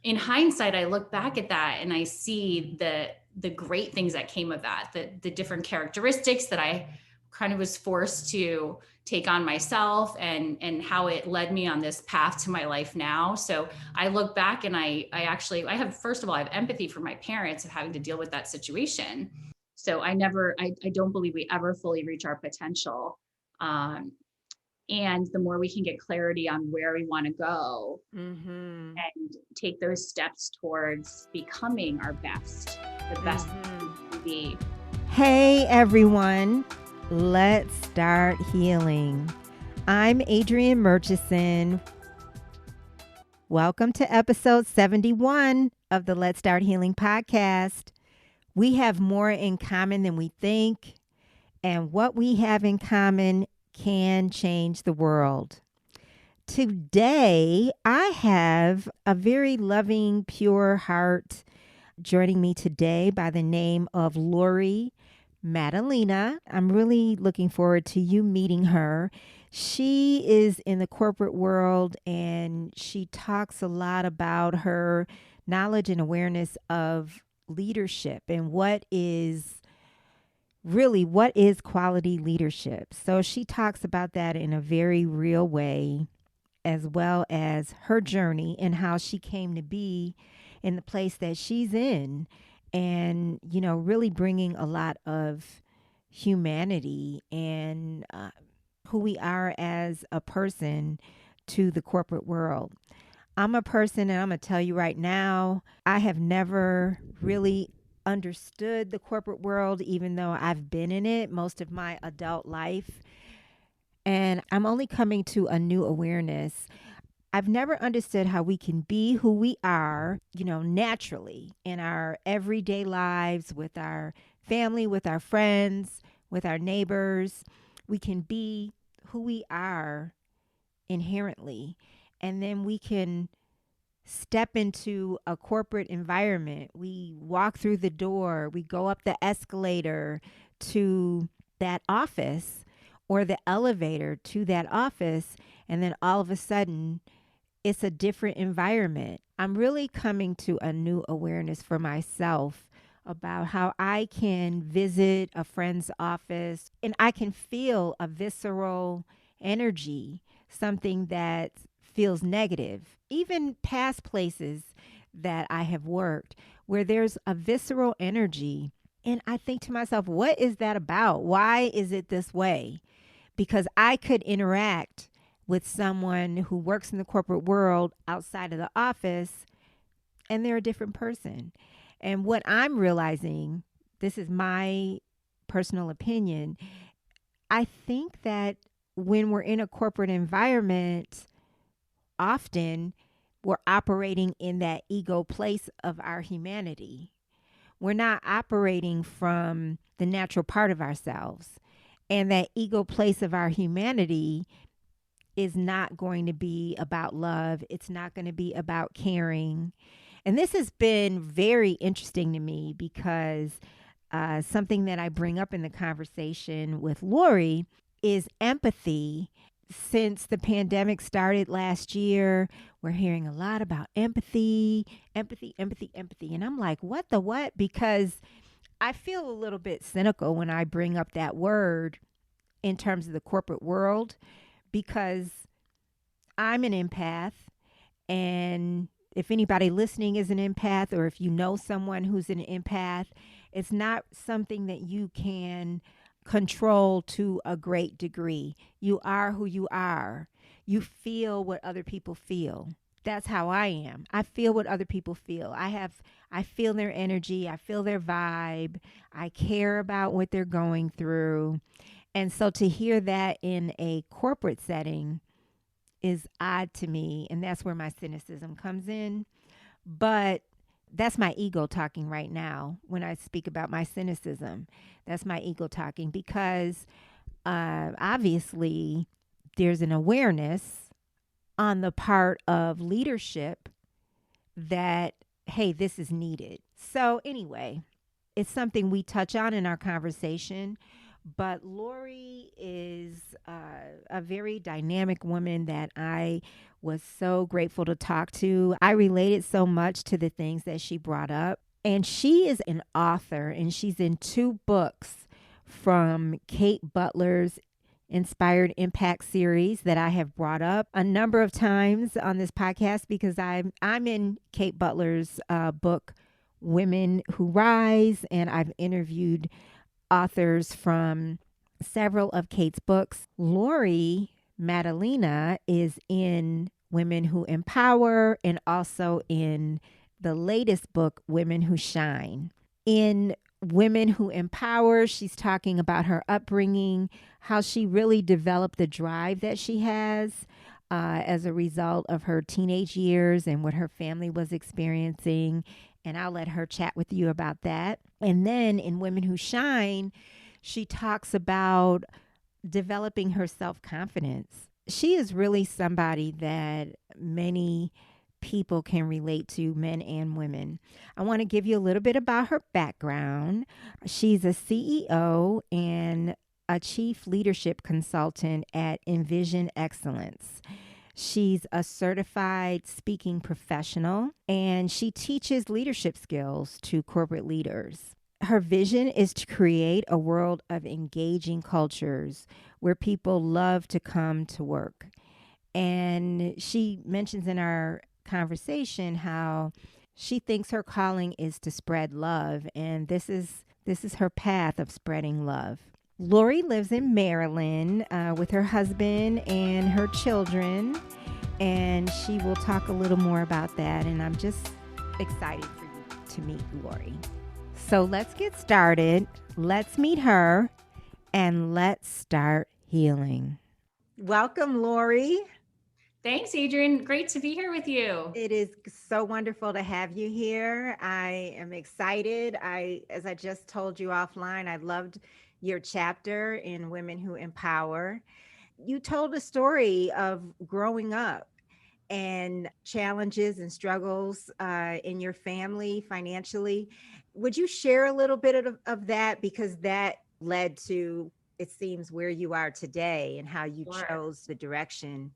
in hindsight, I look back at that and I see the great things that came of that, the different characteristics that I kind of was forced to take on myself, and how it led me on this path to my life now. So I look back and I actually, I have, first of all, I have empathy for my parents of having to deal with that situation. So I don't believe we ever fully reach our potential. Um, and the more we can get clarity on where we want to go Mm-hmm. and take those steps towards becoming our best, the best we Mm-hmm. can be. Hey everyone, let's start healing. I'm Adrienne Murchison. Welcome to episode 71 of the Let's Start Healing podcast. We have more in common than we think, and what we have in common can change the world. Today, I have a very loving, pure heart joining me today by the name of Laurie Maddalena. I'm really looking forward to you meeting her. She is in the corporate world and she talks a lot about her knowledge and awareness of leadership and what is quality leadership. So she talks about that in a very real way, as well as her journey and how she came to be in the place that she's in, and really bringing a lot of humanity and who we are as a person to the corporate world. I'm a person, and I'm going to tell you right now, I have never really understood the corporate world, even though I've been in it most of my adult life. And I'm only coming to a new awareness. I've never understood how we can be who we are, naturally in our everyday lives, with our family, with our friends, with our neighbors. We can be who we are inherently. And then we can step into a corporate environment. We walk through the door, we go up the escalator to that office or the elevator to that office, and then all of a sudden, it's a different environment. I'm really coming to a new awareness for myself about how I can visit a friend's office and I can feel a visceral energy, something that feels negative. Even past places that I have worked where there's a visceral energy. And I think to myself, what is that about? Why is it this way? Because I could interact with someone who works in the corporate world outside of the office and they're a different person. And what I'm realizing, this is my personal opinion, I think that when we're in a corporate environment, often we're operating in that ego place of our humanity. We're not operating from the natural part of ourselves. And that ego place of our humanity is not going to be about love. It's not going to be about caring. And this has been very interesting to me because something that I bring up in the conversation with Laurie is empathy. Since the pandemic started last year, we're hearing a lot about empathy, empathy, empathy, empathy. And I'm like, what the what? Because I feel a little bit cynical when I bring up that word in terms of the corporate world, because I'm an empath. And if anybody listening is an empath, or if you know someone who's an empath, it's not something that you can control to a great degree. You are who you are. You feel what other people feel. That's how I am. I feel what other people feel. I feel their energy, I feel their vibe. I care about what they're going through. And so to hear that in a corporate setting is odd to me, and that's where my cynicism comes in. But that's my ego talking right now when I speak about my cynicism. That's my ego talking because obviously there's an awareness on the part of leadership that, hey, this is needed. So, anyway, it's something we touch on in our conversation, But Laurie is a very dynamic woman that I was so grateful to talk to. I related so much to the things that she brought up. And she is an author, and she's in two books from Kate Butler's Inspired Impact series that I have brought up a number of times on this podcast because I'm in Kate Butler's book Women Who Rise, and I've interviewed authors from several of Kate's books. Laurie Maddalena is in Women Who Empower and also in the latest book, Women Who Shine. In Women Who Empower, she's talking about her upbringing, how she really developed the drive that she has as a result of her teenage years and what her family was experiencing. And I'll let her chat with you about that. And then in Women Who Shine, she talks about developing her self confidence. She is really somebody that many people can relate to, men and women. I want to give you a little bit about her background. She's a CEO and a chief leadership consultant at Envision Excellence. She's a certified speaking professional and she teaches leadership skills to corporate leaders. Her vision is to create a world of engaging cultures where people love to come to work. And she mentions in our conversation how she thinks her calling is to spread love, and this is her path of spreading love. Laurie lives in Maryland with her husband and her children, and she will talk a little more about that. And I'm just excited for you to meet Laurie. So let's get started. Let's meet her, and let's start healing. Welcome, Laurie. Thanks, Adrian. Great to be here with you. It is so wonderful to have you here. I am excited. As I just told you offline, I loved your chapter in Women Who Empower. You told a story of growing up and challenges and struggles in your family financially. Would you share a little bit of that? Because that led to, it seems, where you are today and how you Sure. chose the direction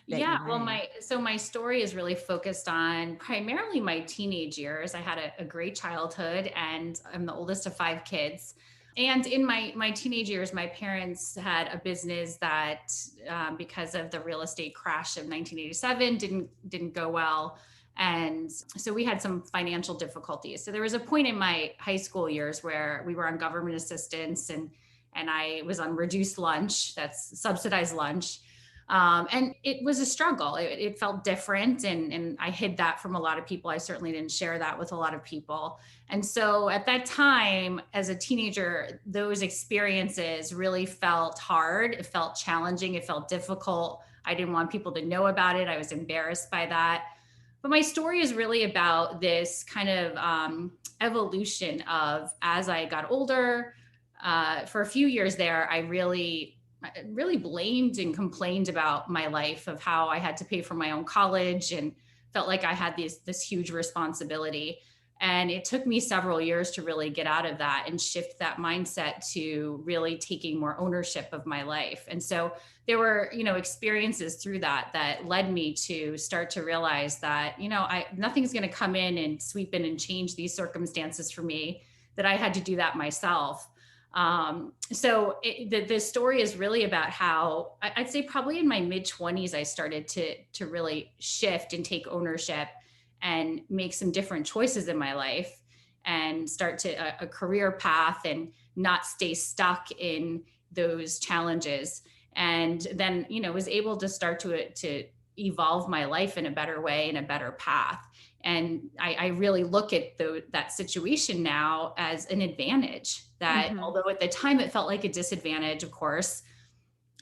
that Yeah, you went well, in. my story is really focused on primarily my teenage years. I had a great childhood, and I'm the oldest of five kids. And in my teenage years, my parents had a business that, because of the real estate crash of 1987, didn't go well, and so we had some financial difficulties. So there was a point in my high school years where we were on government assistance, and I was on reduced lunch, that's subsidized lunch. And it was a struggle. It felt different. And I hid that from a lot of people. I certainly didn't share that with a lot of people. And so at that time, as a teenager, those experiences really felt hard. It felt challenging. It felt difficult. I didn't want people to know about it. I was embarrassed by that. But my story is really about this kind of evolution of as I got older. For a few years there, I really blamed and complained about my life of how I had to pay for my own college and felt like I had this huge responsibility. And it took me several years to really get out of that and shift that mindset to really taking more ownership of my life. And so there were, experiences through that led me to start to realize that, nothing's going to come in and sweep in and change these circumstances for me, that I had to do that myself. The story is really about how I'd say probably in my mid 20s, I started to really shift and take ownership and make some different choices in my life and start a career path and not stay stuck in those challenges. And then, was able to start to evolve my life in a better way, in a better path. And I really look at that situation now as an advantage, that Mm-hmm. although at the time it felt like a disadvantage, of course,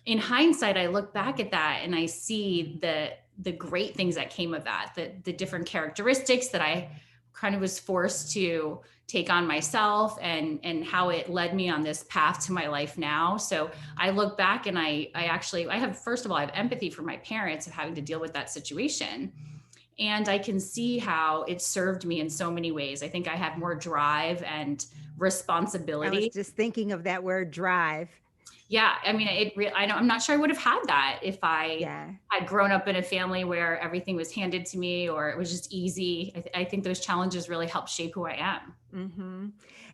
in hindsight, I look back at that and I see the great things that came of that, the different characteristics that I kind of was forced to take on myself, and how it led me on this path to my life now. So I look back and I have, first of all, I have empathy for my parents of having to deal with that situation. And I can see how it served me in so many ways. I think I have more drive and I was responsibility. just thinking of that word drive. Yeah, I mean, I'm not sure I would have had that if I Yeah. had grown up in a family where everything was handed to me or it was just easy. I think those challenges really helped shape who I am. Hmm.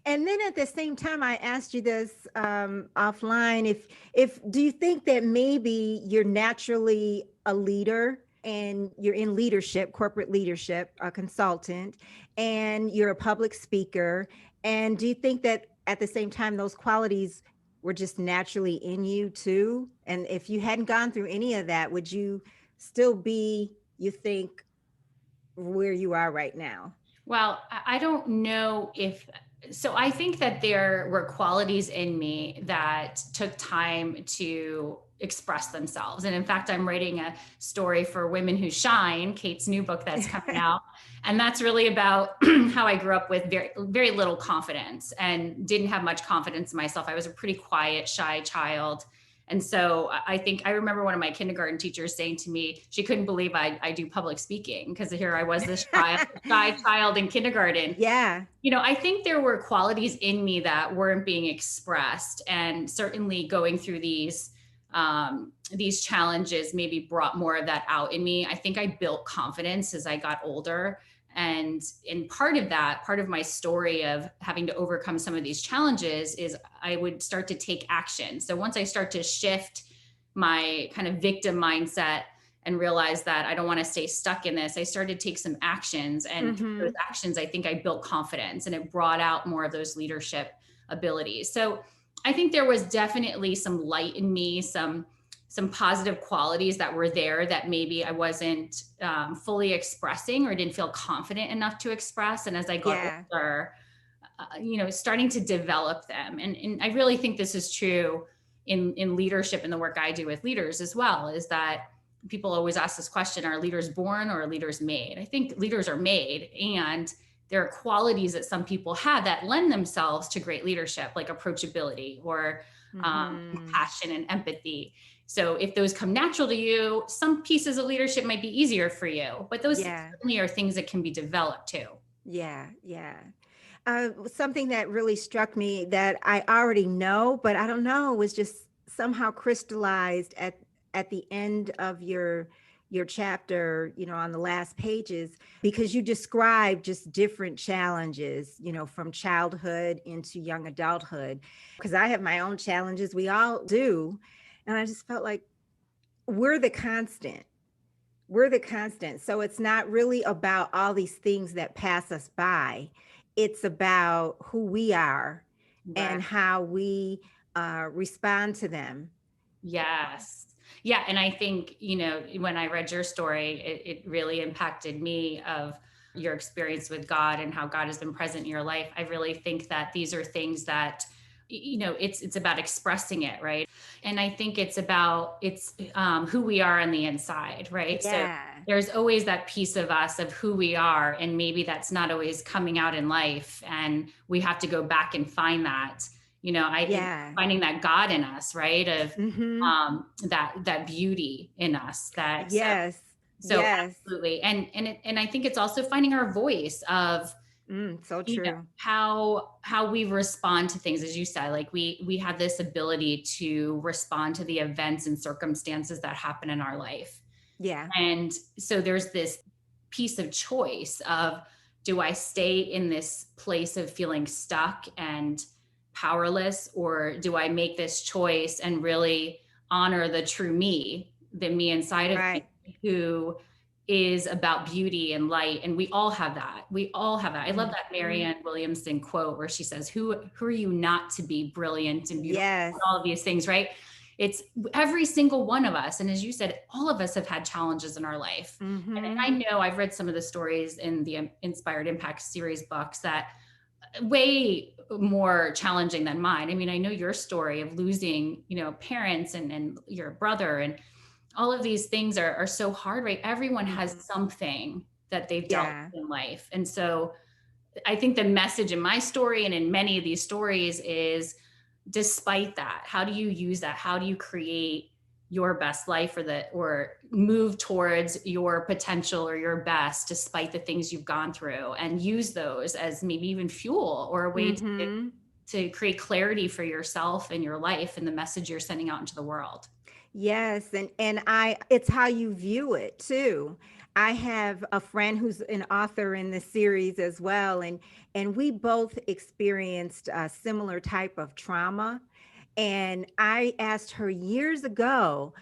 And then at the same time, I asked you this offline. If do you think that maybe you're naturally a leader and you're in leadership, corporate leadership, a consultant, and you're a public speaker? And do you think that at the same time those qualities were just naturally in you too? And if you hadn't gone through any of that, would you still be, you think, where you are right now? Well, I don't know if so. I think that there were qualities in me that took time to express themselves. And in fact, I'm writing a story for Women Who Shine, Kate's new book that's coming out. And that's really about how I grew up with very, very little confidence and didn't have much confidence in myself. I was a pretty quiet, shy child. And so I think I remember one of my kindergarten teachers saying to me, she couldn't believe I do public speaking because here I was, this shy child in kindergarten. Yeah. I think there were qualities in me that weren't being expressed, and certainly going through these challenges maybe brought more of that out in me. I think I built confidence as I got older. And in part of that, part of my story of having to overcome some of these challenges is I would start to take action. So once I start to shift my kind of victim mindset and realize that I don't want to stay stuck in this, I started to take some actions. And through those Hmm. actions, I think I built confidence and it brought out more of those leadership abilities. So I think there was definitely some light in me, some positive qualities that were there that maybe I wasn't fully expressing or didn't feel confident enough to express. And as I got Yeah. older, starting to develop them. And I really think this is true in leadership and the work I do with leaders as well, is that people always ask this question, are leaders born or are leaders made? I think leaders are made, and there are qualities that some people have that lend themselves to great leadership, like approachability or Hmm. compassion and empathy. So if those come natural to you, some pieces of leadership might be easier for you, but those Yeah. certainly are things that can be developed too. Yeah. Yeah. Something that really struck me that I already know, but I don't know, was just somehow crystallized at the end of your chapter, on the last pages, because you describe just different challenges, from childhood into young adulthood. Because I have my own challenges, we all do. And I just felt like we're the constant. We're the constant. So it's not really about all these things that pass us by. It's about who we are Right. and how we respond to them. Yes. Yeah. And I think, when I read your story, it really impacted me of your experience with God and how God has been present in your life. I really think that these are things that, it's about expressing it, right? And I think it's who we are on the inside, right? So Yeah. there's always that piece of us of who we are, and maybe that's not always coming out in life, and we have to go back and find that. I think Yeah. finding that God in us, right? Of Hmm. that beauty in us. That Yes. so Yes. absolutely, and I think it's also finding our voice of So true. how we respond to things, as you said. Like we have this ability to respond to the events and circumstances that happen in our life, Yeah. and so there's this piece of choice of, do I stay in this place of feeling stuck and powerless, or do I make this choice and really honor the true me, the me inside of me, Right. who is about beauty and light? And we all have that. We all have that. I love that Hmm. Marianne Williamson quote where she says, who are you not to be brilliant and beautiful Yes. and all of these things, right? It's every single one of us. And as you said, all of us have had challenges in our life. And Hmm. I know I've read some of the stories in the Inspired Impact series books that way more challenging than mine. I mean, I know your story of losing, parents and your brother, and all of these things are so hard, right? Everyone has Hmm. something that they've dealt Yeah. with in life. And so I think the message in my story and in many of these stories is, despite that, how do you use that? How do you create your best life, or move towards your potential or your best despite the things you've gone through, and use those as maybe even fuel or a way Mm-hmm. to create clarity for yourself and your life and the message you're sending out into the world. Yes, and I it's how you view it too. I have a friend who's an author in the series as well, and we both experienced a similar type of trauma. And I asked her years ago,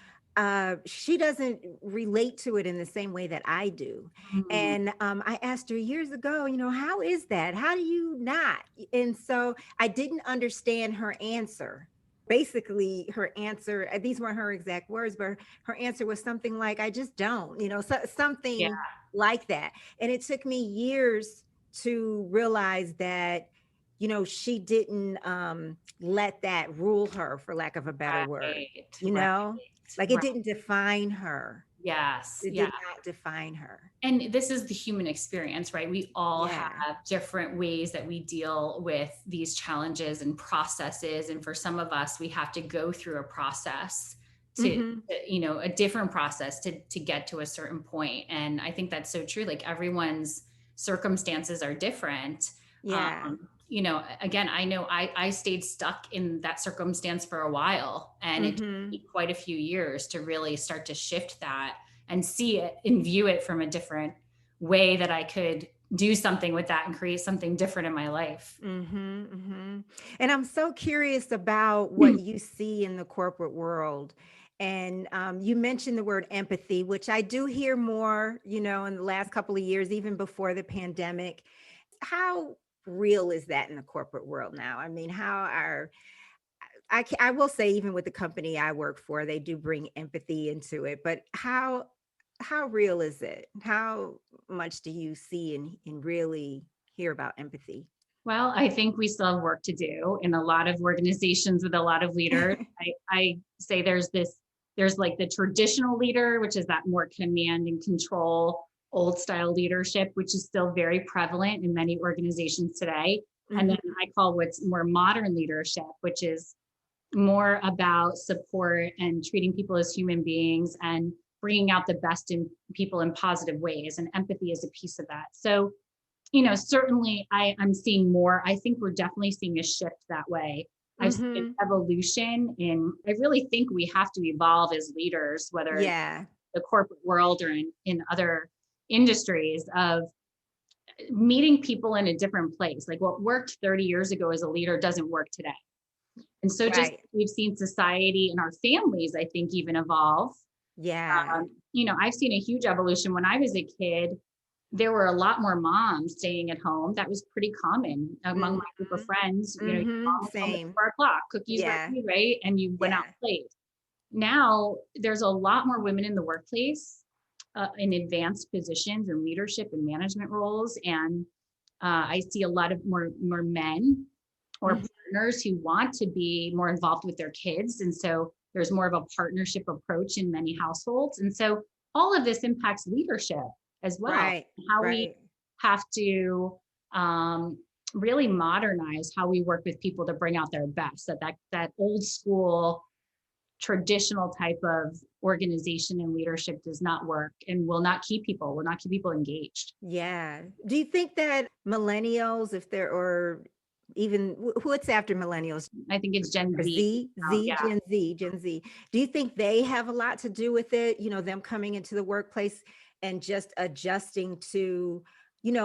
she doesn't relate to it in the same way that I do. Mm, And I asked her years ago, how is that? How do you not? And so I didn't understand her answer. Basically, her answer, these weren't her exact words, but her answer was something like, I just don't, yeah, something like that. And it took me years to realize that she didn't let that rule her, for lack of a better word, right, you right, know, like it right. didn't define her. Yes, It yeah. did not define her. And this is the human experience, right? We all have Yeah. different ways that we deal with these challenges and processes. And for some of us, we have to go through a process Mm-hmm. a different process to get to a certain point. And I think that's so true. Like everyone's circumstances are different. Yeah. Again, I know I stayed stuck in that circumstance for a while, and it took Mm-hmm. me quite a few years to really start to shift that and see it and view it from a different way, that I could do something with that and create something different in my life. Mm-hmm. Mm-hmm. And I'm so curious about what you see in the corporate world. And you mentioned the word empathy, which I do hear more, in the last couple of years, even before the pandemic. How real is that in the corporate world now? I mean, how are I will say, even with the company I work for, they do bring empathy into it, but how real is it? How much do you see and really hear about empathy? Well, I think we still have work to do in a lot of organizations with a lot of leaders. I say there's like the traditional leader, which is that more command and control, old style leadership, which is still very prevalent in many organizations today. And then Mhm. I call what's more modern leadership, which is more about support and treating people as human beings and bringing out the best in people in positive ways. And empathy is a piece of that. So, certainly I'm seeing more. I think we're definitely seeing a shift that way. I've seen an Mhm. evolution I really think we have to evolve as leaders, whether in Yeah. the corporate world or in other industries, of meeting people in a different place. Like what worked 30 years ago as a leader doesn't work today. And so just Right. we've seen society and our families, I think, even evolve. Yeah. I've seen a huge evolution. When I was a kid, there were a lot more moms staying at home. That was pretty common among Mhm. my group of friends. Your Mhm. mom was home at Same. 4 o'clock, cookies Yeah. ready, right? And you went out Yeah. and played. Now there's a lot more women in the workplace, in advanced positions and leadership and management roles. And I see a lot of more men or Mhm. partners who want to be more involved with their kids. And so there's more of a partnership approach in many households. And so all of this impacts leadership as well, Right. how we Right. have to um, really modernize how we work with people to bring out their best. That old school traditional type of organization and leadership does not work and will not keep people engaged. Yeah. Do you think that millennials, if there or even what's after millennials? I think it's Gen Z. Yeah. Gen Z. Do you think they have a lot to do with it? Them coming into the workplace and just adjusting to,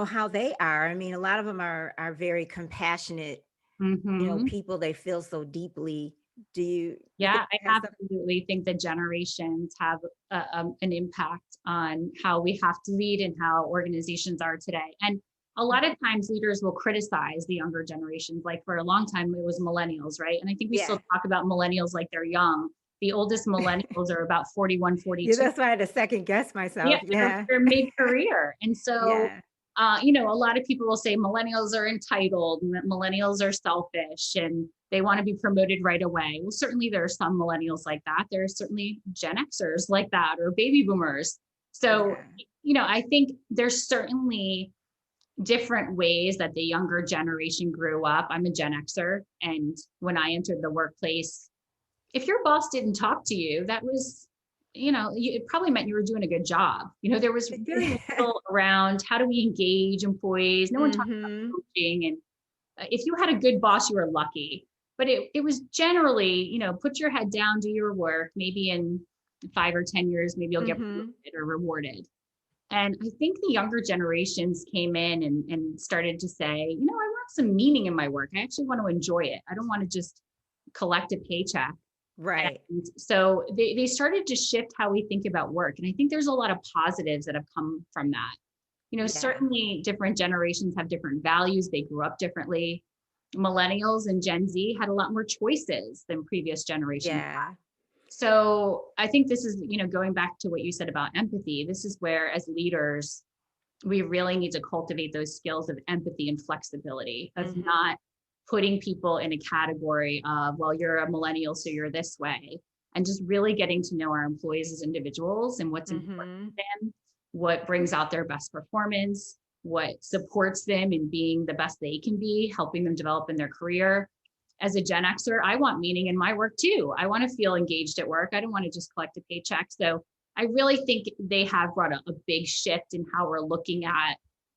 how they are. I mean, a lot of them are very compassionate, Hmm. people. They feel so deeply. Do you think Yeah, I it has something? absolutely think that generations have an impact on how we have to lead and how organizations are today. And a lot of times leaders will criticize the younger generations. Like for a long time, it was millennials, right? And I think we still Yeah. talk about millennials like they're young. The oldest millennials are about 41, Yeah, 42. that's why I had to second guess Yeah, myself. they're Yeah. they're mid-career. And so, Yeah. a lot of people will say millennials are entitled, and that millennials are selfish, and they want to be promoted right away. Well, certainly there are some millennials like that. There are certainly Gen Xers like that, or baby boomers. So, Yeah. I think there's certainly different ways that the younger generation grew up. I'm a Gen Xer, and when I entered the workplace, if your boss didn't talk to you, that was it probably meant you were doing a good job. There was very little around how do we engage employees. No one talked Mm-hmm. about coaching. And if you had a good boss, you were lucky. But it was generally, put your head down, do your work. Maybe in 5 or 10 years, maybe you'll get Mm-hmm. promoted or rewarded. And I think the younger generations came in and started to say, I want some meaning in my work. I actually want to enjoy it. I don't want to just collect a paycheck. Right. And so they started to shift how we think about work. And I think there's a lot of positives that have come from that. Yeah. Certainly different generations have different values. They grew up differently. Millennials and Gen Z had a lot more choices than previous generations. Yeah. So I think this is, going back to what you said about empathy, this is where as leaders, we really need to cultivate those skills of empathy and flexibility, of Mm-hmm. not putting people in a category of, well, you're a millennial, so you're this way, and just really getting to know our employees as individuals and what's important Mm-hmm. to them, what brings out their best performance, what supports them in being the best they can be, helping them develop in their career. As a Gen Xer, I want meaning in my work too. I want to feel engaged at work. I don't want to just collect a paycheck. So I really think they have brought a big shift in how we're looking at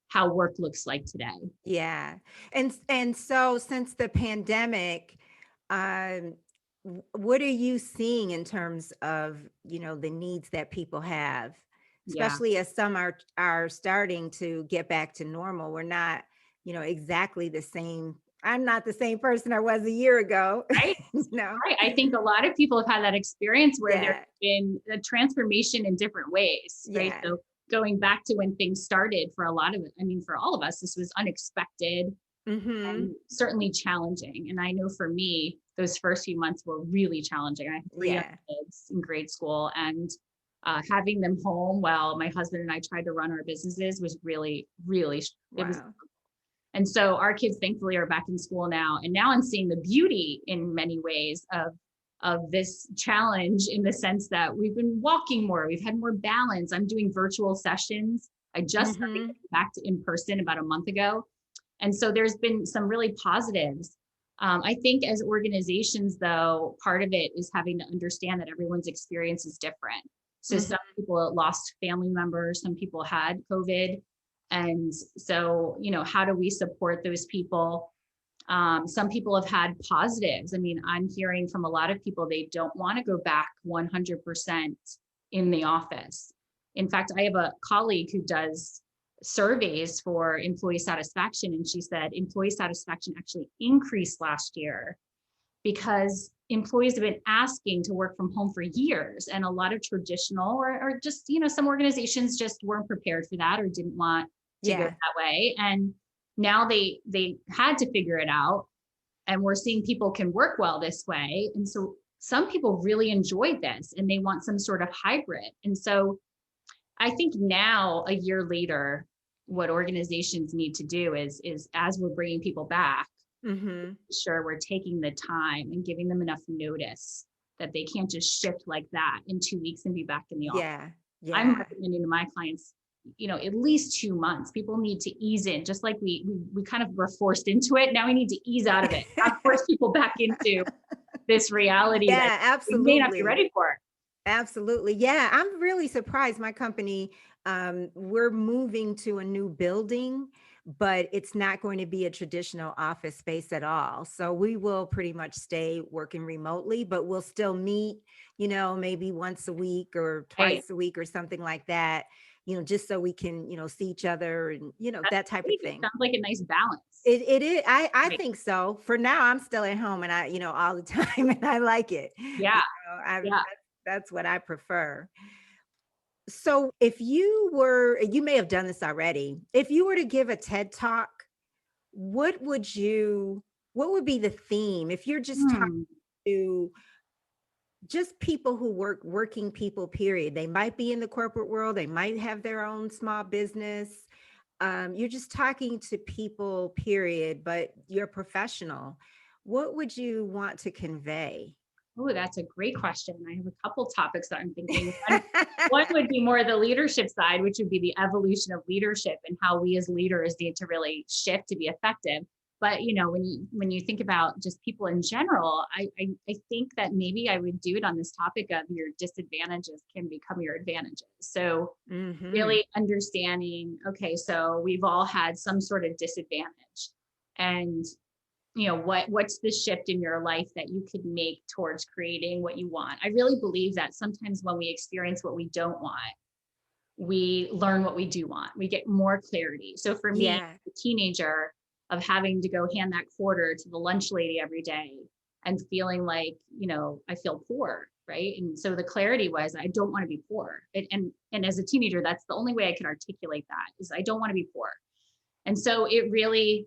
how work looks like today. Yeah. And so since the pandemic, um, what are you seeing in terms of, the needs that people have, Yeah. especially as some are starting to get back to normal? We're not, exactly the same. I'm not the same person I was a year ago. Right. No. Right. I think a lot of people have had that experience where there's Yeah. been a transformation in different ways, right? Yeah. So going back to when things started for a lot of it, I mean, for all of us, this was unexpected Mm-hmm. and certainly challenging. And I know for me, those first few months were really challenging. I had three young Yeah. kids in grade school, and having them home while my husband and I tried to run our businesses was really, really, it was. Wow. And so our kids thankfully are back in school now. And now I'm seeing the beauty in many ways of this challenge, in the sense that we've been walking more, we've had more balance. I'm doing virtual sessions. I just started Mm-hmm. getting back to in person about a month ago. And so there's been some really positives. I think as organizations, though, part of it is having to understand that everyone's experience is different. So some Mm-hmm. people lost family members, some people had COVID. And so, how do we support those people? Some people have had positives. I mean, I'm hearing from a lot of people, they don't want to go back 100% in the office. In fact, I have a colleague who does surveys for employee satisfaction, and she said employee satisfaction actually increased last year because employees have been asking to work from home for years. And a lot of traditional or just, some organizations just weren't prepared for that or didn't want to go Yeah. that way. And now they had to figure it out. And we're seeing people can work well this way. And so some people really enjoyed this and they want some sort of hybrid. And so I think now, a year later, what organizations need to do is as we're bringing people back, Mm-hmm. sure we're taking the time and giving them enough notice that they can't just shift like that in 2 weeks and be back in the office. Yeah. I'm Yeah. recommending to my clients, at least 2 months. People need to ease in, just like we kind of were forced into it. Now we need to ease out of it, not force people back into this reality that Yeah, we may not be absolutely. ready for. Absolutely. Yeah, I'm really surprised. My company, we're moving to a new building, but it's not going to be a traditional office space at all. So we will pretty much stay working remotely, but we'll still meet, maybe once a week or Hey, twice a week or something like that, just so we can, see each other and, that's that type of great. It thing. sounds like a nice balance. It is. I Right. think so. For now, I'm still at home and all the time and I like it. Yeah. Yeah. That's what I prefer. So if you may have done this already, if you were to give a TED talk, what would what would be the theme? If you're just talking Hmm. to just people who working people, period. They might be in the corporate world, they might have their own small business. You're just talking to people, period, but you're a professional. What would you want to convey? Oh, that's a great question. I have a couple topics that I'm thinking. One would be more the leadership side, which would be the evolution of leadership and how we as leaders need to really shift to be effective. But when you think about just people in general, I think that maybe I would do it on this topic of your disadvantages can become your advantages. So Mm-hmm. really understanding, okay, so we've all had some sort of disadvantage, and what's the shift in your life that you could make towards creating what you want. I really believe that sometimes when we experience what we don't want, we learn what we do want. We get more clarity. So for me, Yeah. a teenager, of having to go hand that quarter to the lunch lady every day and feeling like, I feel poor, right? And so the clarity was, I don't want to be poor. And as a teenager, that's the only way I could articulate that, is I don't want to be poor. And so it really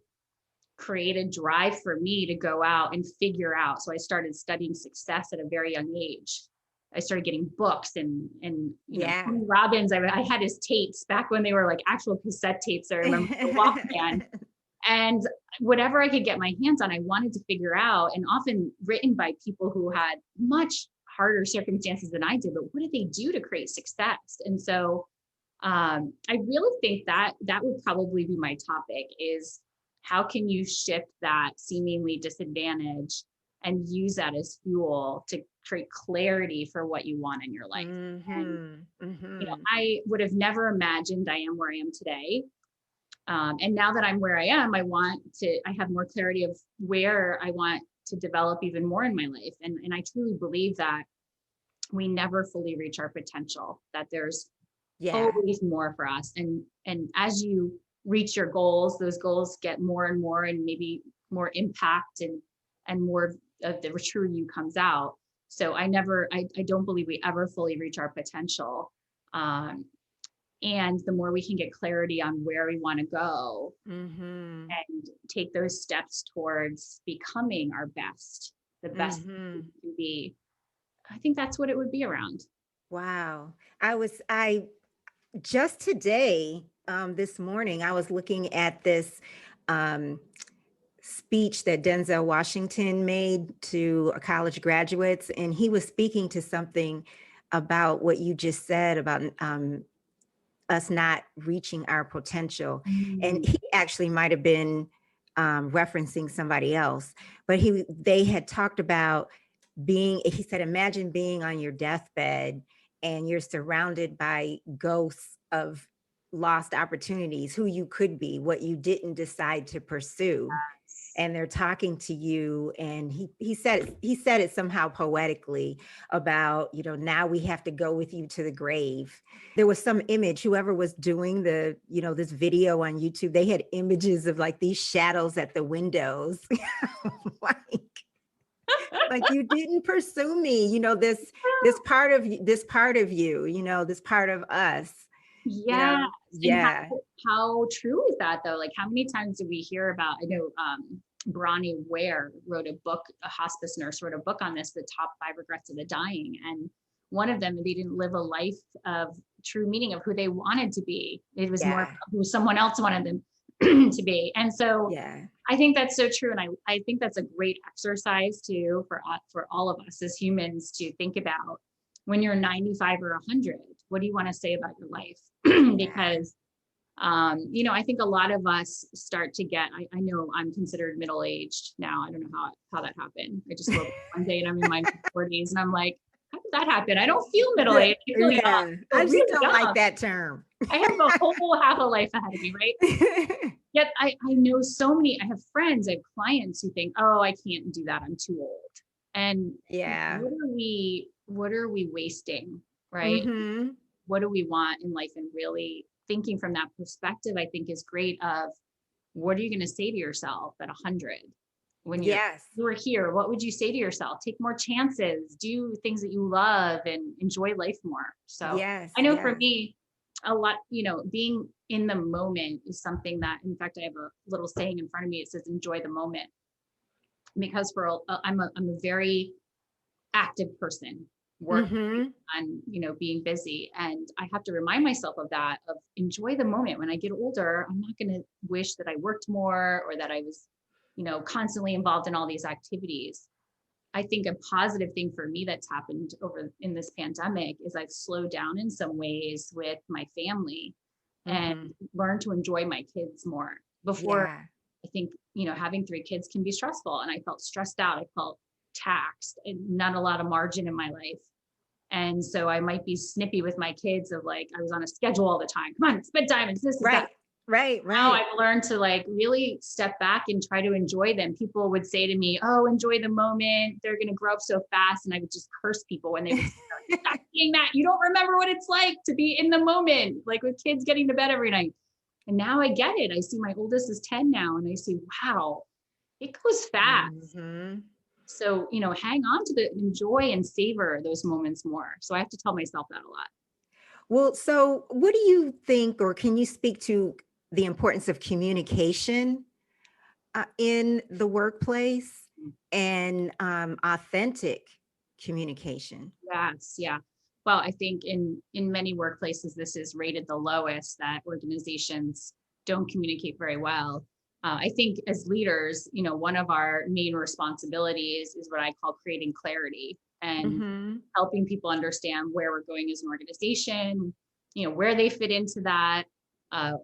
created drive for me to go out and figure out. So I started studying success at a very young age. I started getting books and Yeah. Tony Robbins. I had his tapes back when they were like actual cassette tapes. I remember the Walkman, and whatever I could get my hands on, I wanted to figure out, and often written by people who had much harder circumstances than I did, but what did they do to create success? And so I really think that that would probably be my topic, is how can you shift that seemingly disadvantage and use that as fuel to create clarity for what you want in your life. And, Mm-hmm. Mm-hmm. I would have never imagined I am where I am today. And now that I'm where I am, I have more clarity of where I want to develop even more in my life. And I truly believe that we never fully reach our potential, that there's Yeah. always more for us. And as you reach your goals, those goals get more and more, and maybe more impact, and more of the true you comes out. So I don't believe we ever fully reach our potential. Um, and the more we can get clarity on where we want to go Mm-hmm. and take those steps towards becoming the best we Mm-hmm. can be, I think that's what it would be around. Wow. I just today, this morning, I was looking at this um, speech that Denzel Washington made to college graduates, and he was speaking to something about what you just said about us not reaching our potential. And Mm. he actually might have been referencing somebody else, but they had talked about he said, imagine being on your deathbed and you're surrounded by ghosts of lost opportunities, who you could be, what you didn't decide to pursue. And they're talking to you, and he said it somehow poetically about, now we have to go with you to the grave. There was some image, whoever was doing this video on YouTube, they had images of like these shadows at the windows. like you didn't pursue me, this part of you, this part of us, Yes. And yeah. how true is that though? Like how many times do we hear about, I know Bronnie Ware wrote a book, a hospice nurse wrote a book on this, the top 5 regrets of the dying. And one of them, they didn't live a life of true meaning of who they wanted to be. It was more Yeah. who someone else wanted them to be. And so Yeah. I think that's so true. And I think that's a great exercise too for all of us as humans to think about. When you're 95 or 100, what do you want to say about your life? Yeah. Because I think a lot of us start to get, I know I'm considered middle-aged now. I don't know how that happened. I just woke up one day and I'm in my 40s and I'm like, how did that happen? I don't feel middle-aged. I feel young. Yeah. I I feel just really don't like young. that term. I have a whole half a life ahead of me, right? Yet I know so many, I have friends, I have clients who think, oh, I can't do that, I'm too old. And Yeah. what are we wasting, right? Mm-hmm. What do we want in life? And really thinking from that perspective, I think is great of what are you going to say to yourself at 100 when Yes. you're here? What would you say to yourself? Take more chances, do things that you love, and enjoy life more. So Yes. I know for Yes. me, a lot, being in the moment is something that, in fact, I have a little saying in front of me. It says, enjoy the moment. Because I'm a very active person, work Mm-hmm. on, being busy. And I have to remind myself of that, of enjoy the moment. When I get older, I'm not going to wish that I worked more or that I was, constantly involved in all these activities. I think a positive thing for me that's happened over in this pandemic is I've slowed down in some ways with my family and Mm-hmm. learned to enjoy my kids more. Before, Yeah. I think, having 3 kids can be stressful, and I felt stressed out. I felt taxed and not a lot of margin in my life. And so I might be snippy with my kids of like, I was on a schedule all the time. Come on, it's bedtime. It's this, it's that. Right. Right. Now Right. I've learned to like really step back and try to enjoy them. People would say to me, "Oh, enjoy the moment. They're going to grow up so fast." And I would just curse people when they would stop saying that. You don't remember what it's like to be in the moment, like with kids getting to bed every night. And now I get it. I see my oldest is 10 now, and I see, wow, it goes fast. Mhm. So, hang on to enjoy and savor those moments more. So I have to tell myself that a lot. Well, so what do you think, or can you speak to the importance of communication in the workplace and authentic communication? Yes, yeah. Well, I think in many workplaces, this is rated the lowest, that organizations don't communicate very well. I think as leaders, one of our main responsibilities is what I call creating clarity and Hmm. helping people understand where we're going as an organization, where they fit into that, uh,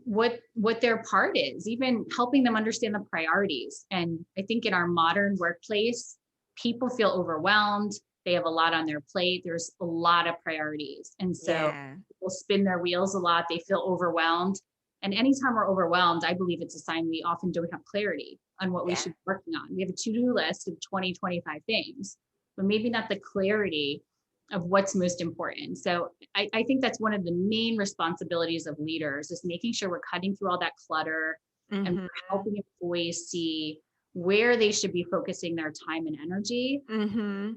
what their part is, even helping them understand the priorities. And I think in our modern workplace, people feel overwhelmed. They have a lot on their plate. There's a lot of priorities. And so Yeah. people spin their wheels a lot. They feel overwhelmed. And anytime we're overwhelmed, I believe it's a sign we often don't have clarity on what we Yeah. should be working on. We have a to-do list of 20, 25 things, but maybe not the clarity of what's most important. So I think that's one of the main responsibilities of leaders, is making sure we're cutting through all that clutter and Hmm. helping employees see where they should be focusing their time and energy. Hmm.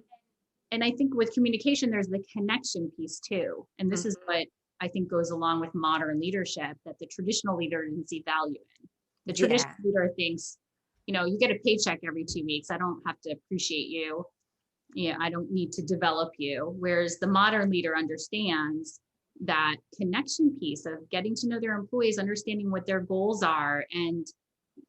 And I think with communication, there's the connection piece too. And this is Hmm. what I think goes along with modern leadership that the traditional leader didn't see value in. The traditional Yeah. leader thinks, you get a paycheck every 2 weeks. I don't have to appreciate you. Yeah, I don't need to develop you. Whereas the modern leader understands that connection piece of getting to know their employees, understanding what their goals are, and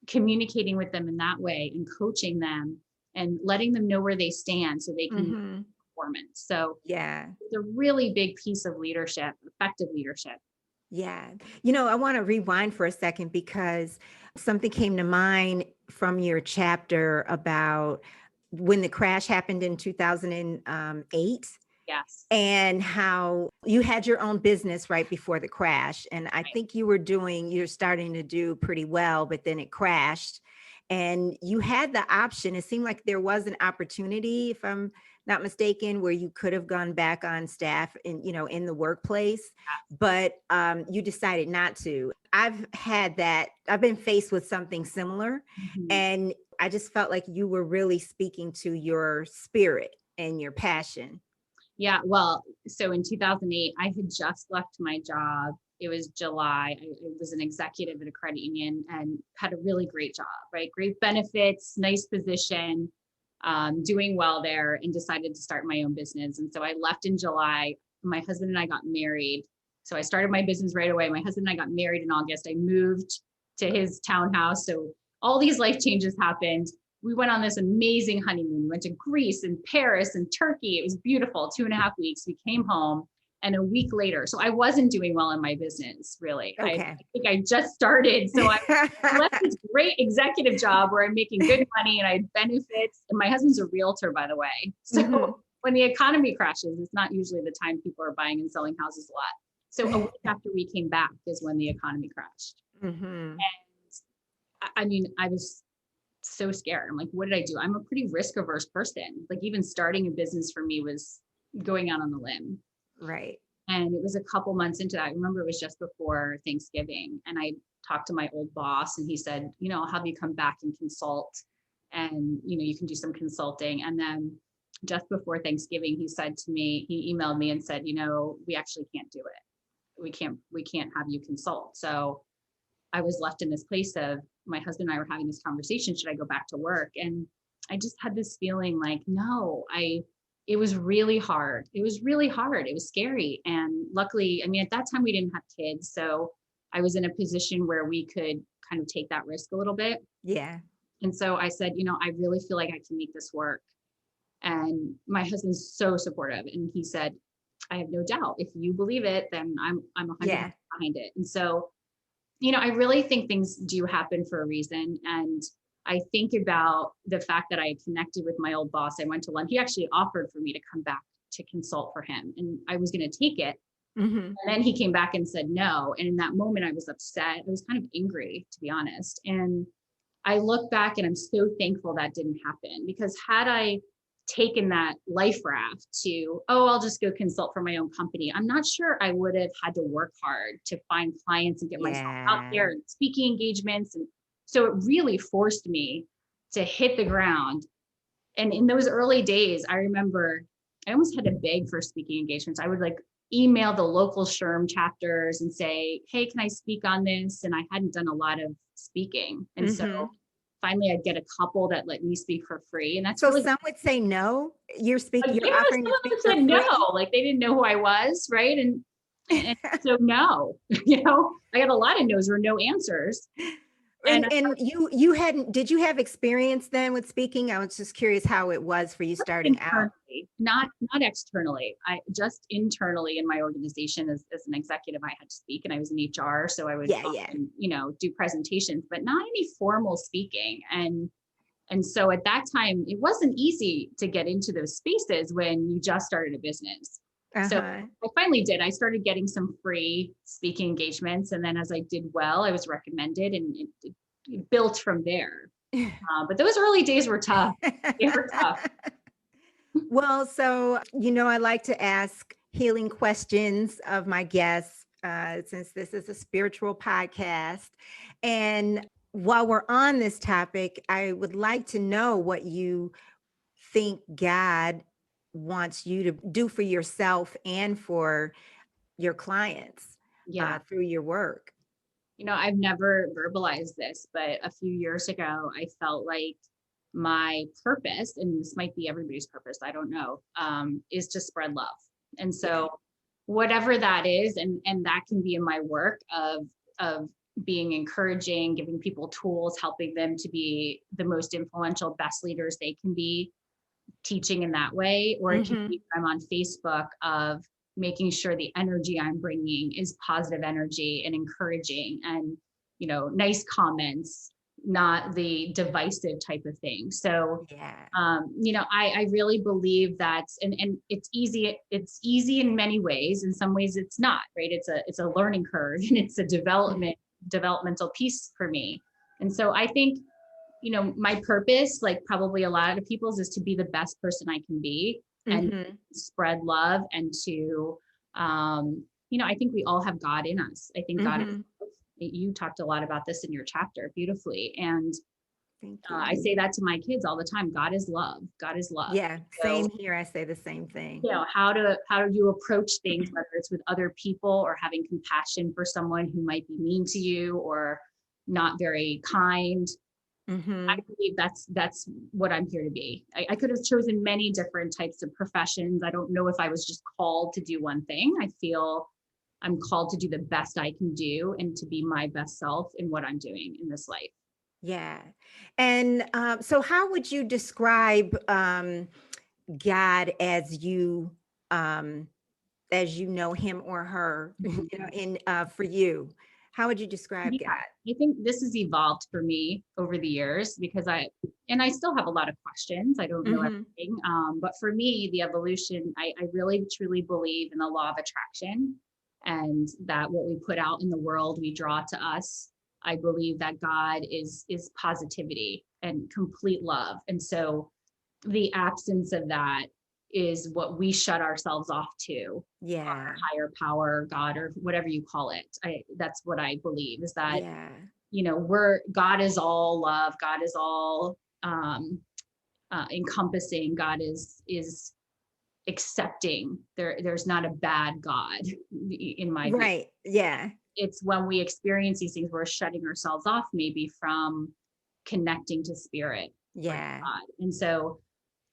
communicating with them in that way, and coaching them and letting them know where they stand so they can Hmm. performance. So Yeah. it's a really big piece of leadership, effective leadership. Yeah. I want to rewind for a second because something came to mind from your chapter about when the crash happened in 2008, Yes. and how you had your own business right before the crash. And I Right. think you're starting to do pretty well, but then it crashed. And you had the option. It seemed like there was an opportunity, if I'm not mistaken, where you could have gone back on staff in the workplace, but you decided not to. I've been faced with something similar. Mhm. And I just felt like you were really speaking to your spirit and your passion. Yeah. Well, so in 2008, I had just left my job. It was July. I was an executive at a credit union and had a really great job, right? Great benefits, nice position, doing well there, and decided to start my own business. And so I left in July. My husband and I got married. So I started my business right away. My husband and I got married in August. I moved to his townhouse. So all these life changes happened. We went on this amazing honeymoon. We went to Greece and Paris and Turkey. It was beautiful. 2.5 weeks. We came home, and a week later, so I wasn't doing well in my business, really. I Okay. think I just started. So I left this great executive job where I'm making good money and I had benefits. And my husband's a realtor, by the way. So Mhm. when the economy crashes, it's not usually the time people are buying and selling houses a lot. So a week after we came back is when the economy crashed. Mhm. I mean, I was so scared. I'm like, what did I do? I'm a pretty risk averse person. Like, even starting a business for me was going out on a limb. Right. And it was a couple months into that. I remember it was just before Thanksgiving. And I talked to my old boss, and he said, I'll have you come back and consult, and, you can do some consulting. And then just before Thanksgiving, he emailed me and said, we actually can't do it. We can't have you consult. So I was left in this place of, my husband and I were having this conversation. Should I go back to work? And I just had this feeling like, no, it was really hard. It was really hard. It was scary. And luckily, I mean, at that time we didn't have kids. So I was in a position where we could kind of take that risk a little bit. Yeah. And so I said, I really feel like I can make this work. And my husband's so supportive. And he said, I have no doubt. If you believe it, then I'm 100% Yeah. behind it. And so I really think things do happen for a reason. And I think about the fact that I connected with my old boss. I went to lunch. He actually offered for me to come back to consult for him, and I was going to take it. Mm-hmm. And then he came back and said no. And in that moment, I was upset. I was kind of angry, to be honest. And I look back and I'm so thankful that didn't happen, because had I taken that life raft to, oh, I'll just go consult for my own company, I'm not sure I would have had to work hard to find clients and get myself out Yeah. there and speaking engagements. And so it really forced me to hit the ground. And in those early days, I remember I almost had to beg for speaking engagements. I would like email the local SHRM chapters and say, hey, can I speak on this? And I hadn't done a lot of speaking. And so Mm-hmm. finally I'd get a couple that let me speak for free. And that's So really, some would say no. You're yeah, offering some to of them speak for said no, free. like they didn't know who I was, right? And so no, I got a lot of no's or no answers. And And you hadn't, did you have experience then with speaking? I was just curious how it was for you starting out. internally, not externally. I just internally in my organization as an executive, I had to speak, and I was in HR, so I would Yeah, yeah. often, do presentations, but not any formal speaking. And so at that time, it wasn't easy to get into those spaces when you just started a business. So Uh-huh. I finally did. I started getting some free speaking engagements, and then as I did well, I was recommended, and it built from there. But those early days were tough. They were tough. Well, so, I like to ask healing questions of my guests, since this is a spiritual podcast. And while we're on this topic, I would like to know what you think God wants you to do for yourself and for your clients Yeah. through your work. I've never verbalized this, but a few years ago, I felt like my purpose, and this might be everybody's purpose, I don't know, is to spread love. And Yeah. so whatever that is, and that can be in my work of being encouraging, giving people tools, helping them to be the most influential, best leaders they can be, teaching in that way, or it can Hmm. be I'm on Facebook of making sure the energy I'm bringing is positive energy and encouraging and, nice comments, not the divisive type of thing. So, Yeah. I really believe that, and it's easy in many ways. In some ways it's not, right? It's a learning curve and it's a developmental piece for me. And so I think, my purpose, like probably a lot of people's, is to be the best person I can be and Hmm. spread love and to, I think we all have God in us. I think God is, Hmm. you talked a lot about this in your chapter beautifully. And Thank I you. say that to my kids all the time. God is love. God is love. Yeah, So, same here. I say the same thing. how do you approach things, whether it's with other people or having compassion for someone who might be mean to you or not very kind. I Hmm. believe that's what I'm here to be. I could have chosen many different types of professions. I don't know if I was just called to do one thing. I feel I'm called to do the best I can do and to be my best self in what I'm doing in this life. Yeah. And so, how would you describe God um, as you know him or her? In for you, how would you describe Yeah, God? I think this has evolved for me over the years because I still have a lot of questions. I don't know Hmm. everything. But for me, the evolution, I really truly believe in the law of attraction, and that what we put out in the world, we draw to us. I believe that God is positivity and complete love. And so the absence of that is what we shut ourselves off to, Yeah. our higher power, God, or whatever you call it. That's what I believe, is that, Yeah. God is all love. God is all encompassing. God is accepting. There's not a bad God in my view. Right. Yeah. It's when we experience these things, we're shutting ourselves off maybe from connecting to spirit or to Yeah. God. And so,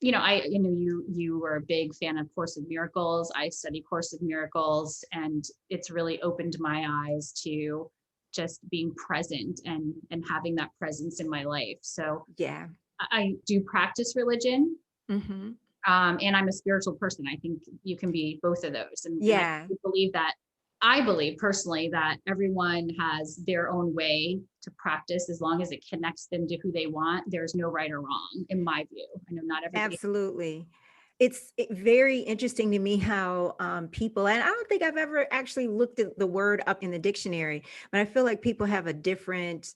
you were a big fan of Course of Miracles. I study Course of Miracles, and it's really opened my eyes to just being present and having that presence in my life. So Yeah. I do practice religion, Hmm. and I'm a spiritual person. I think you can be both of those, and I Yeah. believe that. I believe personally that everyone has their own way to practice as long as it connects them to who they want. There's no right or wrong, in my view. I know not everybody. Absolutely. It's very interesting to me how people, and I don't think I've ever actually looked at the word up in the dictionary, but I feel like people have different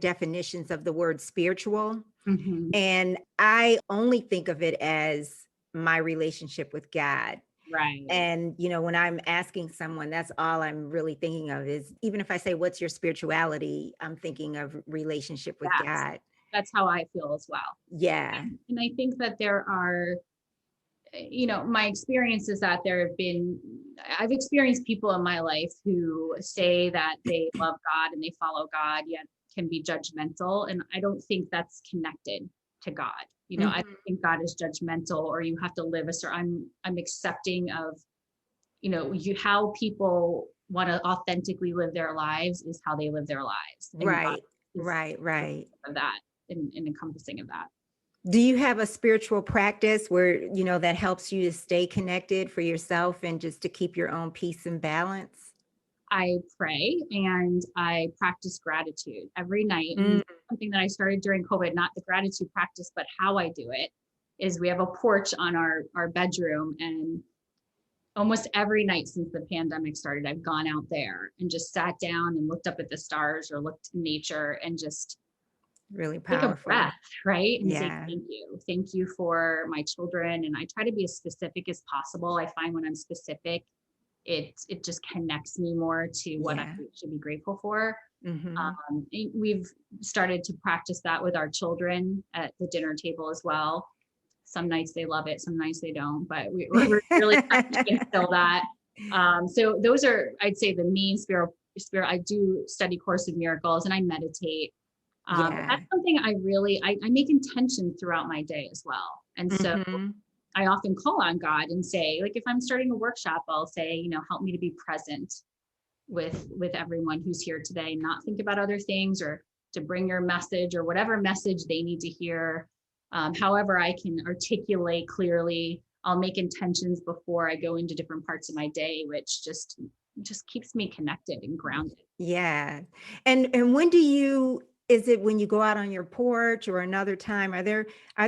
definitions of the word spiritual. Mhm. And I only think of it as my relationship with God. Right. And, when I'm asking someone, that's all I'm really thinking of is, even if I say, what's your spirituality? I'm thinking of relationship with Yes, God. that's how I feel as well. Yeah. And I think that there are, my experience is that I've experienced people in my life who say that they love God and they follow God, yet can be judgmental. And I don't think that's connected to God. I don't Mhm. think God is judgmental or you have to live a certain, I'm accepting of, how people want to authentically live their lives is how they live their lives. And God Right. is Right. Right. of that and encompassing of that. Do you have a spiritual practice where, that helps you to stay connected for yourself and just to keep your own peace and balance? I pray and I practice gratitude every night. And Mm, something that I started during COVID, not the gratitude practice, but how I do it is we have a porch on our bedroom. And almost every night since the pandemic started, I've gone out there and just sat down and looked up at the stars or looked at nature and just really take a breath, powerful. right? And say, Yeah. thank you. Thank you for my children. And I try to be as specific as possible. I find when I'm specific, it just connects me more to what I Yeah. should be grateful for. Mhm. We've started to practice that with our children at the dinner table as well. Some nights they love it, some nights they don't, but we're really trying to instill that. So those are, I'd say, the main spirit. I do study Course in Miracles and I meditate. But Yeah. that's something I make intention throughout my day as well. And so Mhm. I often call on God and say, like, if I'm starting a workshop, I'll say, help me to be present with everyone who's here today, not think about other things or to bring your message or whatever message they need to hear. However, I can articulate clearly. I'll make intentions before I go into different parts of my day, which just keeps me connected and grounded. Yeah. And when do you is it when you go out on your porch or another time? Are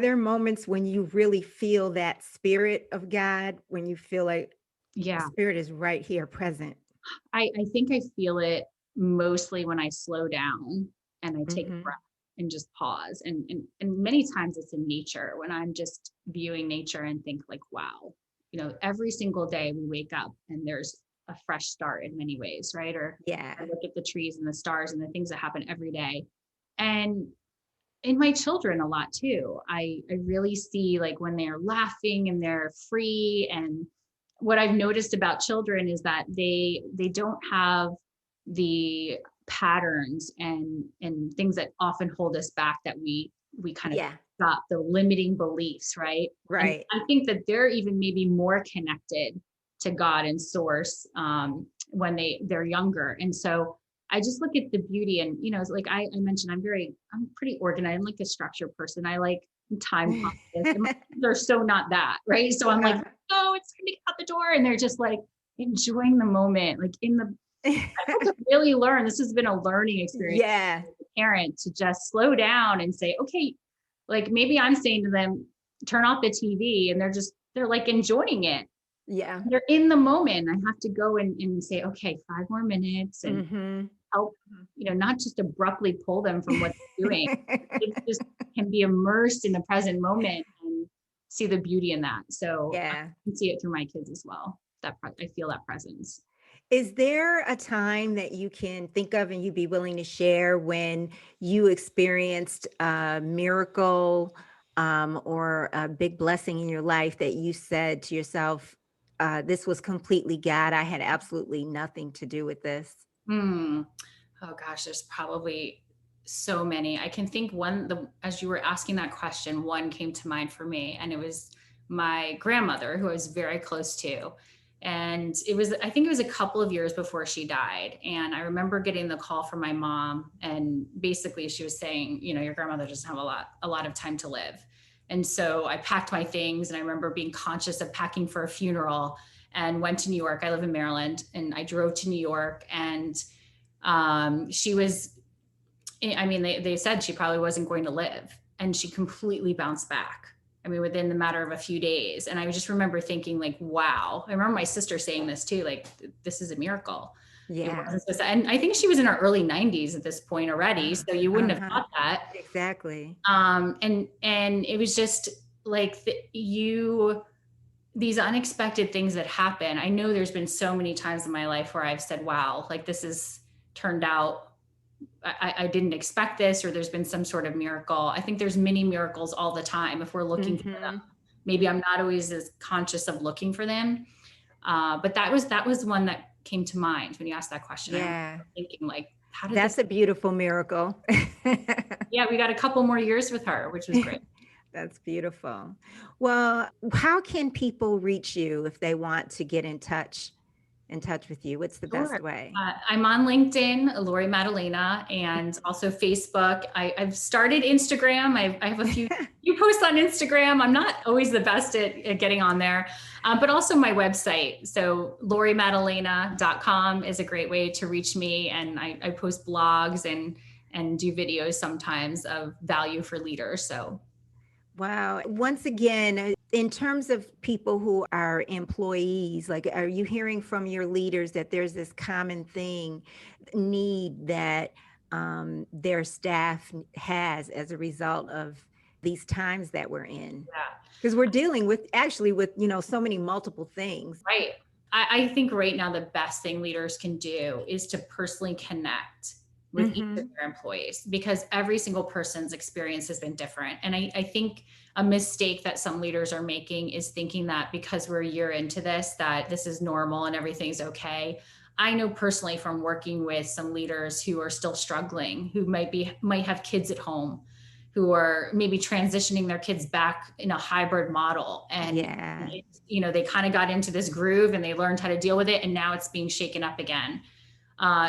there moments when you really feel that spirit of God, when you feel like the Yeah, spirit is right here present? I think I feel it mostly when I slow down and I take a Mhm. breath and just pause. And many times it's in nature when I'm just viewing nature and think like, wow, every single day we wake up and there's a fresh start in many ways, right? Or Yeah. I look at the trees and the stars and the things that happen every day. And in my children a lot too. I really see like when they're laughing and they're free. And what I've noticed about children is that they don't have the patterns and things that often hold us back, that we kind of Yeah. got the limiting beliefs, right? And Right. I think that they're even maybe more connected to God and source, when they're younger. And so I just look at the beauty. And it's like I mentioned, I'm pretty organized. I'm like a structured person. I like time conscious, and my kids are so not that, right? So I'm like, oh, it's gonna be out the door, and they're just like enjoying the moment, like in the I had to really learn. This has been a learning experience Yeah. as a parent to just slow down and say, okay, like maybe I'm saying to them, turn off the TV, and they're like enjoying it. Yeah. They're in the moment. I have to go and say, okay, 5 more minutes, and Mhm. help, not just abruptly pull them from what they're doing. It just can be immersed in the present moment and see the beauty in that. So I Yeah. can see it through my kids as well. I feel that presence. Is there a time that you can think of and you'd be willing to share when you experienced a miracle or a big blessing in your life that you said to yourself, this was completely God. I had absolutely nothing to do with this? Hmm. Oh gosh, there's probably so many. I can think as you were asking that question, one came to mind for me, and it was my grandmother, who I was very close to. And I think it was a couple of years before she died. And I remember getting the call from my mom, and basically she was saying, your grandmother doesn't have a lot of time to live. And so I packed my things, and I remember being conscious of packing for a funeral. and went to New York. I live in Maryland, and I drove to New York, and she was, I mean, they said she probably wasn't going to live, and she completely bounced back. I mean, within the matter of a few days. And I just remember thinking like, wow. I remember my sister saying this too, like, this is a miracle. It Yeah. wasn't supposed to, and I think she was in her early 90s at this point already. So you wouldn't have thought that. Exactly. And it was just like these unexpected things that happen. I know there's been so many times in my life where I've said, wow, like this has turned out, I didn't expect this, or there's been some sort of miracle. I think there's many miracles all the time if we're looking for them. Maybe I'm not always as conscious of looking for them. But that was one that came to mind when you asked that question. Yeah. I'm thinking like, how did That's a beautiful miracle. Yeah, we got a couple more years with her, which was great. That's beautiful. Well, how can people reach you if they want to get in touch with you? What's the best way? I'm on LinkedIn, Laurie Maddalena, and also Facebook. I've started Instagram. I have a few posts on Instagram. I'm not always the best at getting on there, but also my website. So lauriemaddalena.com is a great way to reach me. And I post blogs and do videos sometimes of value for leaders. So. Wow. Once again, in terms of people who are employees, like, are you hearing from your leaders that there's this common need that their staff has as a result of these times that we're in? Yeah. Because we're dealing with so many multiple things. Right. I think right now the best thing leaders can do is to personally connect with each of their employees, because every single person's experience has been different. And I think a mistake that some leaders are making is thinking that because we're a year into this, that this is normal and everything's okay. I know personally from working with some leaders who are still struggling, who might have kids at home, who are maybe transitioning their kids back in a hybrid model. And, they kind of got into this groove and they learned how to deal with it. And now it's being shaken up again.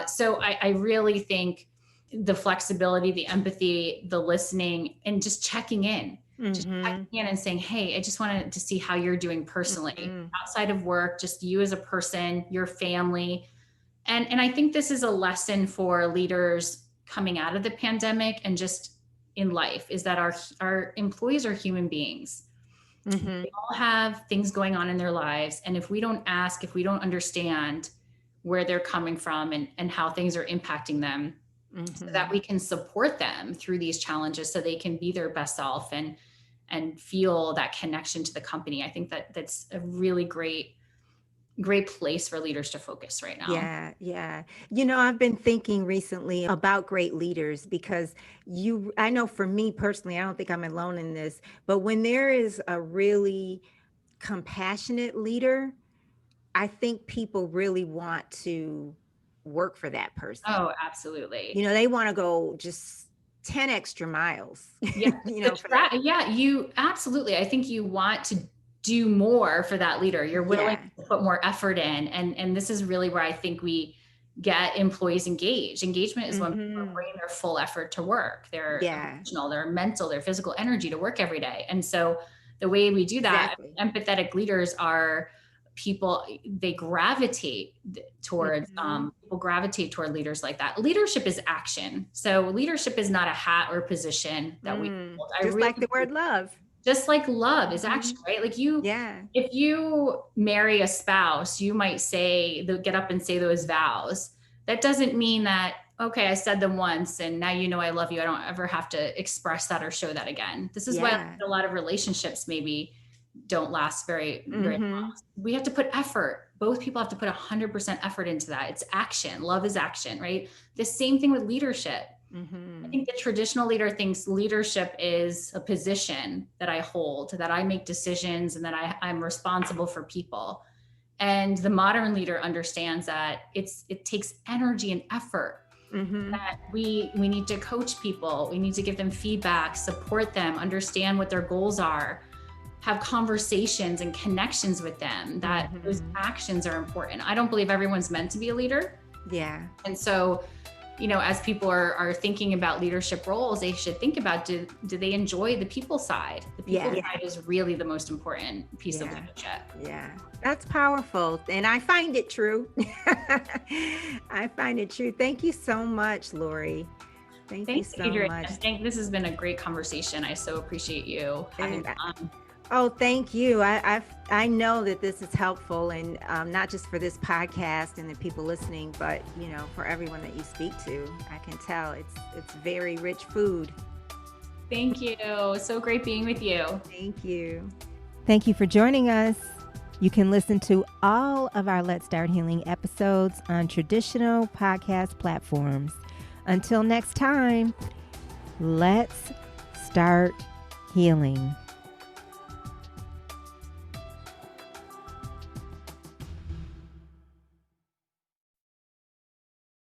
So I really think the flexibility, the empathy, the listening, and just checking in and saying, hey, I just wanted to see how you're doing personally outside of work, just you as a person, your family. And I think this is a lesson for leaders coming out of the pandemic and just in life, is that our employees are human beings. They all have things going on in their lives. And if we don't ask, if we don't understand where they're coming from and how things are impacting them, so that we can support them through these challenges so they can be their best self and feel that connection to the company. I think that's a really great place for leaders to focus right now. Yeah. I've been thinking recently about great leaders, because I know for me personally, I don't think I'm alone in this, but when there is a really compassionate leader, I think people really want to work for that person. Oh, absolutely. They want to go just 10 extra miles. Yeah. You absolutely. I think you want to do more for that leader. You're willing to put more effort in. And this is really where I think we get employees engaged. Engagement is when people are bringing their full effort to work. Their emotional, their mental, their physical energy to work every day. And so the way we do that, empathetic leaders are people, they gravitate towards people gravitate toward leaders like that. Leadership is action. So leadership is not a hat or position that we hold. Just like the word love. Just like love is action, right? Like if you marry a spouse, you might get up and say those vows. That doesn't mean that, okay, I said them once and now I love you. I don't ever have to express that or show that again. This is why a lot of relationships maybe don't last very long. We have to put effort. Both people have to put 100% effort into that. It's action. Love is action, right? The same thing with leadership. I think the traditional leader thinks leadership is a position that I hold, that I make decisions and that I'm responsible for people. And the modern leader understands that it takes energy and effort. That we need to coach people. We need to give them feedback, support them, understand what their goals are, have conversations and connections with them, that those actions are important. I don't believe everyone's meant to be a leader. Yeah. And so as people are thinking about leadership roles, they should think about, do they enjoy the people side? The people side is really the most important piece of leadership. Yeah, that's powerful. And I find it true. I find it true. Thank you so much, Laurie. Thank you so Adrienne. much. I think this has been a great conversation. I so appreciate you having me on. Oh, thank you. I know that this is helpful, and not just for this podcast and the people listening, but for everyone that you speak to. I can tell it's very rich food. Thank you. So great being with you. Thank you. Thank you for joining us. You can listen to all of our Let's Start Healing episodes on traditional podcast platforms. Until next time, let's start healing.